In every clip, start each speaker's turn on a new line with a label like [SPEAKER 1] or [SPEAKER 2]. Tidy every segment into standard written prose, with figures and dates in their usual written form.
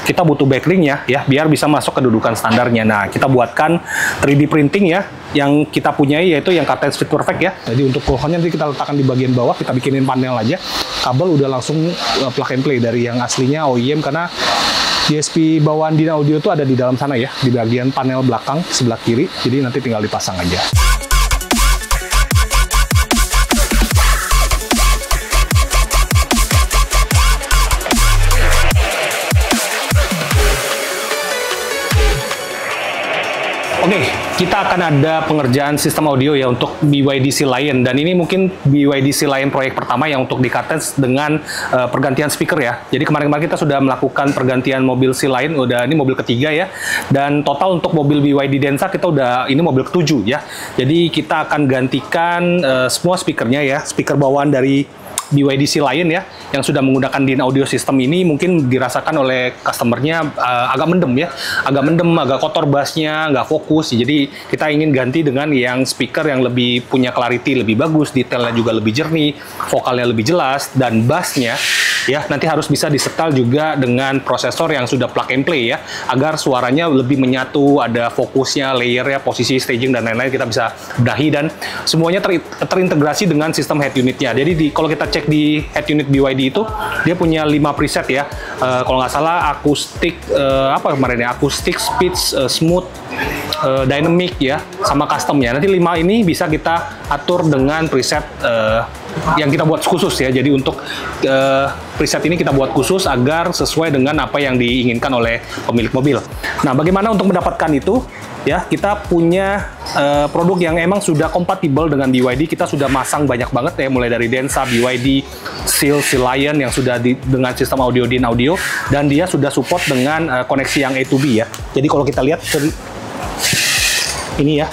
[SPEAKER 1] kita butuh backlinknya ya, biar bisa masuk kedudukan standarnya. Nah, kita buatkan 3D printing ya, yang kita punyai yaitu yang Cartens Fit Perfect ya. Jadi untuk coilnya nanti kita letakkan di bagian bawah, kita bikinin panel aja. Kabel udah langsung plug and play dari yang aslinya OEM, karena DSP bawaan Dina Audio itu ada di dalam sana ya, di bagian panel belakang sebelah kiri. Jadi nanti tinggal dipasang aja. Oke, kita akan ada pengerjaan sistem audio ya untuk BYD Sea Lion, dan ini mungkin BYD Sea Lion proyek pertama yang untuk di Cartens dengan pergantian speaker ya. Jadi kemarin-kemarin kita sudah melakukan pergantian mobil Sea Lion, udah ini mobil ketiga ya, dan total untuk mobil BYD Denza kita udah ini mobil ketujuh ya. Jadi kita akan gantikan semua speakernya ya, speaker bawaan dari BYD Sea Lion ya, yang sudah menggunakan DIN audio system ini mungkin dirasakan oleh customernya agak mendem ya, agak kotor bassnya, nggak fokus. Jadi kita ingin ganti dengan yang speaker yang lebih punya clarity lebih bagus, detailnya juga lebih jernih, vokalnya lebih jelas, dan bassnya ya nanti harus bisa disetel juga dengan prosesor yang sudah plug and play ya, agar suaranya lebih menyatu, ada fokusnya, layernya, posisi staging dan lain-lain kita bisa bedahi, dan semuanya terintegrasi dengan sistem head unitnya. Jadi kalau kita cek di head unit BYD itu dia punya 5 preset ya, kalau nggak salah akustik apa kemarin ya, akustik, speech, smooth, dynamic ya, sama custom ya. Nanti 5 ini bisa kita atur dengan preset yang kita buat khusus ya. Jadi untuk preset ini kita buat khusus agar sesuai dengan apa yang diinginkan oleh pemilik mobil. Nah, bagaimana untuk mendapatkan itu? Ya, kita punya produk yang emang sudah kompatibel dengan BYD. Kita sudah masang banyak banget ya, mulai dari Denza, BYD, Sea Lion yang sudah dengan sistem audio DIN audio, dan dia sudah support dengan koneksi yang A2B ya. Jadi kalau kita lihat ini ya,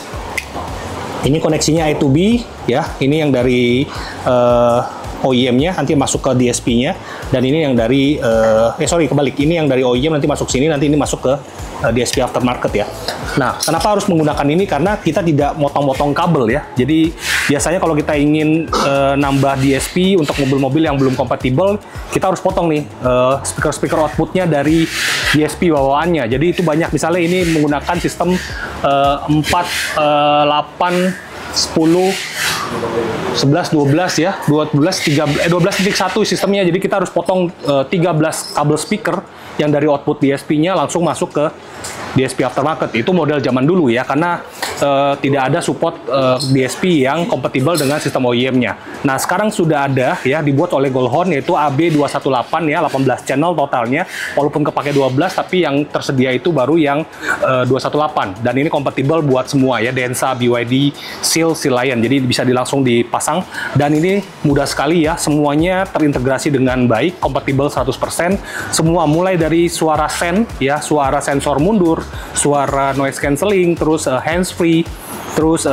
[SPEAKER 1] ini koneksinya A2B ya, ini yang dari OEM-nya nanti masuk ke DSP-nya, dan ini yang dari kebalik, ini yang dari OEM nanti masuk sini, nanti ini masuk ke DSP aftermarket ya. Nah, kenapa harus menggunakan ini? Karena kita tidak motong-motong kabel ya. Jadi biasanya kalau kita ingin nambah DSP untuk mobil-mobil yang belum kompatibel, kita harus potong nih speaker outputnya dari DSP bawaannya. Jadi itu banyak, misalnya ini menggunakan sistem 4, 8, 10, 11, 12 ya, 12.1 sistemnya. Jadi kita harus potong 13 kabel speaker yang dari output DSP-nya langsung masuk ke DSP aftermarket. Itu model zaman dulu ya, karena tidak ada support DSP yang kompatibel dengan sistem OEM-nya. Nah, sekarang sudah ada ya, dibuat oleh Goldhorn, yaitu AB218 ya, 18 channel totalnya, walaupun kepake 12, tapi yang tersedia itu baru yang 218, dan ini kompatibel buat semua ya, Denza, BYD, Sea Lion. Jadi bisa langsung dipasang, dan ini mudah sekali ya, semuanya terintegrasi dengan baik, kompatibel 100%, semua mulai dari suara ya, suara sensor mundur, suara noise cancelling, terus hands-free, terus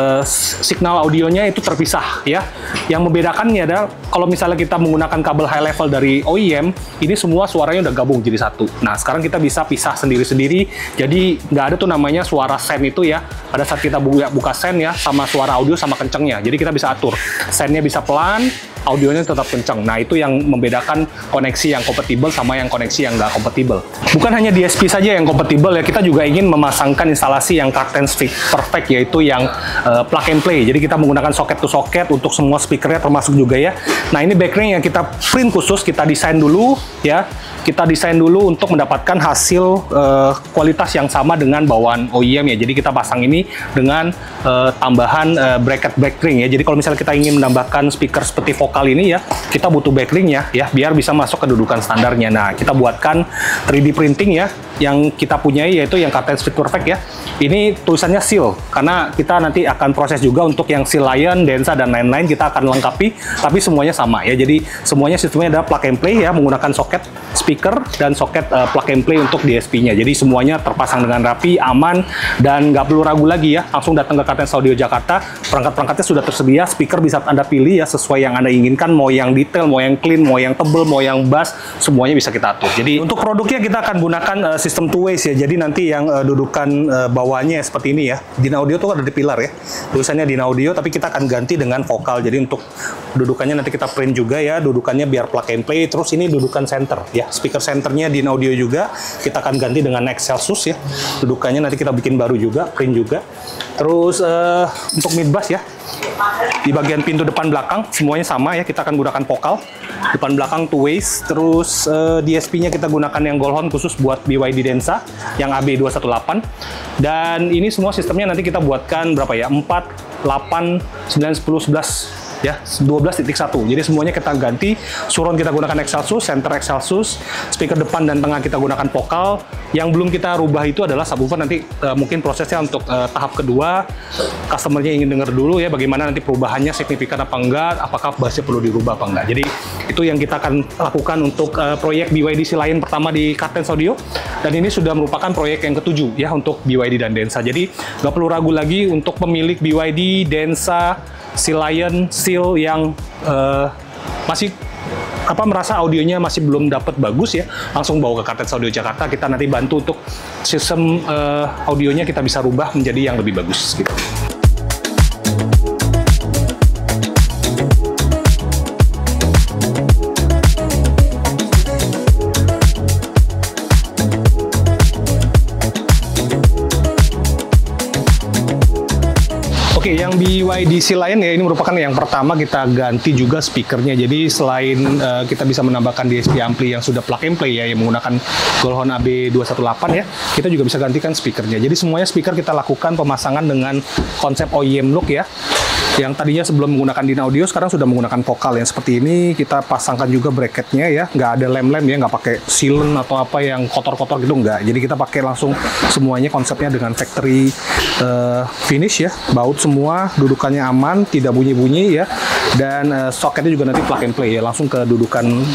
[SPEAKER 1] signal audionya itu terpisah ya. Yang membedakannya adalah kalau misalnya kita menggunakan kabel high level dari OEM, ini semua suaranya udah gabung jadi satu. Nah, sekarang kita bisa pisah sendiri-sendiri, jadi nggak ada tuh namanya suara sen itu ya. Pada saat kita buka sen ya, sama suara audio sama kencengnya, jadi kita bisa atur. Sennya bisa pelan, audionya tetap kencang. Nah, itu yang membedakan koneksi yang kompatibel sama yang koneksi yang nggak kompatibel. Bukan hanya DSP saja yang kompatibel ya, kita juga ingin memasangkan instalasi yang Cartens Fit Perfect, yaitu yang plug and play. Jadi kita menggunakan socket to socket untuk semua speakernya termasuk juga ya. Nah, ini backlight yang kita print khusus, kita desain dulu ya. Kita desain dulu untuk mendapatkan hasil kualitas yang sama dengan bawaan OEM ya. Jadi kita pasang ini dengan tambahan bracket backlight ya. Jadi kalau misalnya kita ingin menambahkan speaker seperti vokal ini ya, kita butuh backlight ya, biar bisa masuk kedudukan standarnya. Nah, kita buatkan 3D printing ya, yang kita punyai yaitu yang Cartens Fit Perfect ya. Ini tulisannya Seal, karena kita nanti akan proses juga untuk yang Sea Lion, Denza, dan lain-lain, kita akan lengkapi, tapi semuanya sama ya. Jadi semuanya sistemnya adalah plug and play ya, menggunakan soket speaker dan soket plug and play untuk DSP-nya. Jadi semuanya terpasang dengan rapi, aman, dan nggak perlu ragu lagi ya. Langsung datang ke Cartens Audio Jakarta, perangkat-perangkatnya sudah tersedia, speaker bisa Anda pilih ya sesuai yang Anda inginkan, mau yang detail, mau yang clean, mau yang tebel, mau yang bass, semuanya bisa kita atur. Jadi untuk produknya kita akan gunakan sistem two ways ya. Jadi nanti yang dudukan bawahnya seperti ini ya. Dynaudio tuh ada di pilar ya. Tulisannya Dynaudio, tapi kita akan ganti dengan vokal. Jadi untuk dudukannya nanti kita print juga ya. Dudukannya biar plug and play. Terus ini dudukan center ya. Speaker centernya Dynaudio juga. Kita akan ganti dengan Excelsus ya. Dudukannya nanti kita bikin baru juga, print juga. Terus untuk mid bass ya. Di bagian pintu depan belakang semuanya sama ya, kita akan gunakan vokal depan belakang two ways. Terus DSP-nya kita gunakan yang Goldhorn khusus buat BYD Densa yang AB218. Dan ini semua sistemnya nanti kita buatkan berapa ya? 4, 8, 9, 10, 11 ya, 12.1. Jadi semuanya kita ganti. Surround kita gunakan Excelsus, center Excelsus, speaker depan dan tengah kita gunakan vokal. Yang belum kita rubah itu adalah subwoofer. Nanti mungkin prosesnya untuk tahap kedua, customernya ingin dengar dulu ya bagaimana nanti perubahannya signifikan apa enggak, apakah bassnya perlu dirubah apa enggak. Jadi itu yang kita akan lakukan untuk proyek BYD Sealion pertama di Cartens Audio. Dan ini sudah merupakan proyek yang ketujuh ya untuk BYD dan Densa. Jadi nggak perlu ragu lagi untuk pemilik BYD, Densa, Sealion, Seal yang masih merasa audionya masih belum dapat bagus ya, langsung bawa ke Cartens Audio Jakarta. Kita nanti bantu untuk sistem audionya kita bisa rubah menjadi yang lebih bagus gitu. Oke, yang BYD Sealion ya, ini merupakan yang pertama kita ganti juga speakernya. Jadi selain kita bisa menambahkan DSP ampli yang sudah plug and play ya, yang menggunakan Goldhorn AB218 ya, kita juga bisa gantikan speakernya. Jadi semuanya speaker kita lakukan pemasangan dengan konsep OEM look ya. Yang tadinya sebelum menggunakan Dynaudio, sekarang sudah menggunakan vokal yang seperti ini. Kita pasangkan juga bracketnya ya, nggak ada lem-lem ya, nggak pakai sealant atau apa yang kotor-kotor gitu, nggak. Jadi kita pakai langsung semuanya konsepnya dengan factory finish ya, baut semua, dudukannya aman, tidak bunyi-bunyi ya, dan soketnya juga nanti plug and play ya, langsung ke dudukan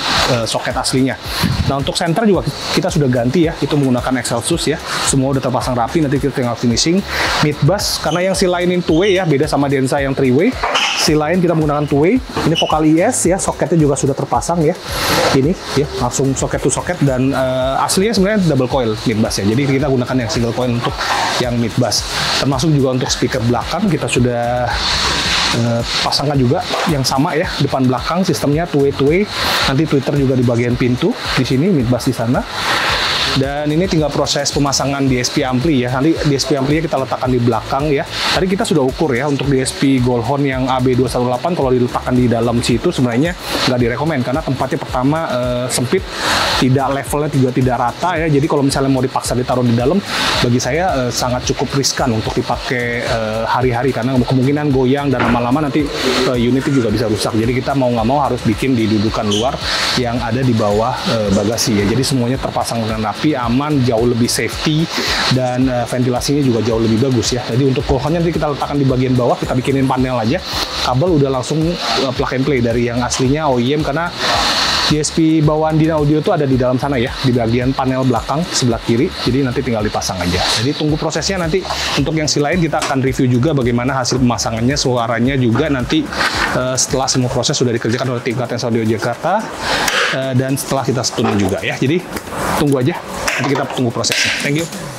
[SPEAKER 1] soket aslinya. Nah untuk center juga kita sudah ganti ya, itu menggunakan Excelsus ya, semua udah terpasang rapi, nanti kita tinggal finishing. Mid bass, karena yang Sealion ini two way ya, beda sama Densa yang three way. Sealion kita menggunakan two way. Ini vokal IS ya, soketnya juga sudah terpasang ya. Ini ya, langsung soket to soket, dan aslinya sebenarnya double coil mid bass ya. Jadi kita gunakan yang single coil untuk yang mid bass. Termasuk juga untuk speaker belakang kita sudah pasangkan juga yang sama ya, depan belakang sistemnya two way. Nanti tweeter juga di bagian pintu di sini, mid bass di sana. Dan ini tinggal proses pemasangan DSP ampli ya. Nanti DSP amplinya kita letakkan di belakang ya. Tadi kita sudah ukur ya untuk DSP Goldhorn yang AB218, kalau diletakkan di dalam situ sebenarnya nggak direkomend karena tempatnya pertama sempit, tidak levelnya juga tidak rata ya. Jadi kalau misalnya mau dipaksa ditaruh di dalam, bagi saya sangat cukup riskan untuk dipakai hari-hari karena kemungkinan goyang dan lama-lama nanti unitnya juga bisa rusak. Jadi kita mau nggak mau harus bikin di dudukan luar yang ada di bawah bagasi ya. Jadi semuanya terpasang dengan rapi, aman, jauh lebih safety, dan ventilasinya juga jauh lebih bagus ya. Jadi untuk Goldhornnya nanti kita letakkan di bagian bawah, kita bikinin panel aja, kabel udah langsung plug and play dari yang aslinya OEM, karena DSP bawaan Dynaudio itu ada di dalam sana ya, di bagian panel belakang sebelah kiri. Jadi nanti tinggal dipasang aja. Jadi tunggu prosesnya nanti. Untuk yang Sealion kita akan review juga bagaimana hasil pemasangannya, suaranya juga nanti setelah semua proses sudah dikerjakan oleh tim Cartens Audio Jakarta, dan setelah kita tuning juga ya. Jadi tunggu aja, nanti kita tunggu prosesnya. Thank you.